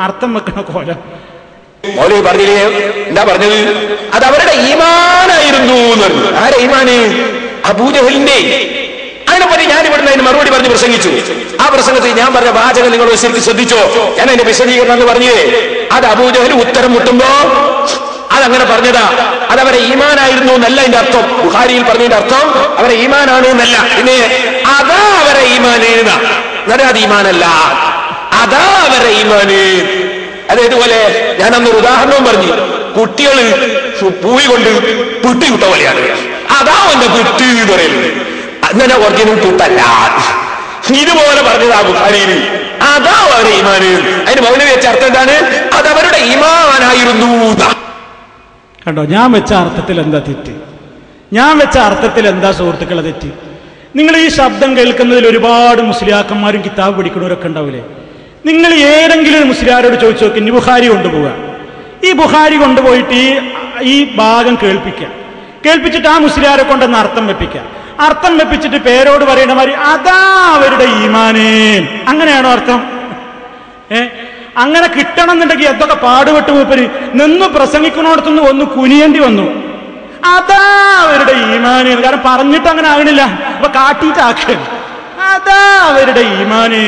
അർത്ഥം വെക്കണ കോലം മൗലവി പറഞ്ഞില്ലേ? എന്താ പറഞ്ഞത്? അത് അവരുടെ ഈമാനായിരുന്നു എന്ന് പറഞ്ഞു. ആരെ ഈമാന്? അബൂജഹലിന്റെ. അതിനെപ്പറ്റി ഞാൻ ഇവിടുന്ന് അതിന് മറുപടി പറഞ്ഞ് പ്രസംഗിച്ചു. ആ പ്രസംഗത്തിൽ ഞാൻ പറഞ്ഞ വാചകം നിങ്ങൾ ശരിക്കും ശ്രദ്ധിച്ചോ? ഞാൻ അതിന്റെ വിശദീകരണം എന്ന് പറഞ്ഞേ, അത് അബൂജഹൽ ഉത്തരം മുട്ടുമ്പോ അതങ്ങനെ പറഞ്ഞതാ. അതവരെ ഈമാനായിരുന്നു എന്നല്ല അതിന്റെ അർത്ഥം. ബുഖാരിയിൽ പറഞ്ഞതിന്റെ അർത്ഥം അവരെ ഈമാനാണ് എന്നല്ല. പിന്നെ അതാ അവരെ ഈമാന്, അത് ഈമാനല്ല, അതാ അവരെ ഈമാന്. അതേതുപോലെ ഞാൻ അന്നൊരു ഉദാഹരണവും പറഞ്ഞു. കുട്ടികള് പൂയി കൊണ്ട് പിട്ടി വിട്ട പോലെയാണ്. അതാ അവന്റെ പിട്ടി എന്ന് പറയുന്നത്. അങ്ങനെ ഒറിജിനൽ കൂട്ടല്ല. ഇതുപോലെ പറഞ്ഞതാ ബുഖാരിയിൽ. അതാ അവരെ ഈമാന്. അതിന് മൗലവി വെച്ച അർത്ഥം എന്താണ്? അതവരുടെ ഈമാനായിരുന്നു. കണ്ടോ, ഞാൻ വെച്ച അർത്ഥത്തിൽ എന്താ തെറ്റ്? ഞാൻ വെച്ച അർത്ഥത്തിൽ എന്താ സുഹൃത്തുക്കളെ തെറ്റ്? നിങ്ങൾ ഈ ശബ്ദം കേൾക്കുന്നതിൽ ഒരുപാട് മുസ്ലിയാക്കന്മാരും കിതാബ് പഠിക്കുന്നവരൊക്കെ ഉണ്ടാവില്ലേ? നിങ്ങൾ ഏതെങ്കിലും ഒരു മുസ്ലിയാരോട് ചോദിച്ചു നോക്കി, ബുഖാരി കൊണ്ടുപോവുക. ഈ ബുഖാരി കൊണ്ടുപോയിട്ട് ഈ ഭാഗം കേൾപ്പിച്ചിട്ട് ആ മുസ്ലിയാരെ കൊണ്ടെന്ന് അർത്ഥം വെപ്പിക്കുക. അർത്ഥം വെപ്പിച്ചിട്ട് പേരോട് പറയണ മാതിരി അതാ അവരുടെ ഈമാനേ. അങ്ങനെയാണോ അർത്ഥം? അങ്ങനെ കിട്ടണം എന്നുണ്ടെങ്കിൽ എന്തൊക്കെ പാടുപെട്ട് മൂപ്പര് നിന്ന് പ്രസംഗിക്കുന്നിടത്തുനിന്ന് ഒന്ന് കുനിയേണ്ടി വന്നു. അതാ അവരുടെ ഈമാന്. കാരണം പറഞ്ഞിട്ട് അങ്ങനെ ആകണില്ല, അപ്പൊ കാട്ടിയിട്ടാക്കുക. അതാ അവരുടെ ഈമാന്.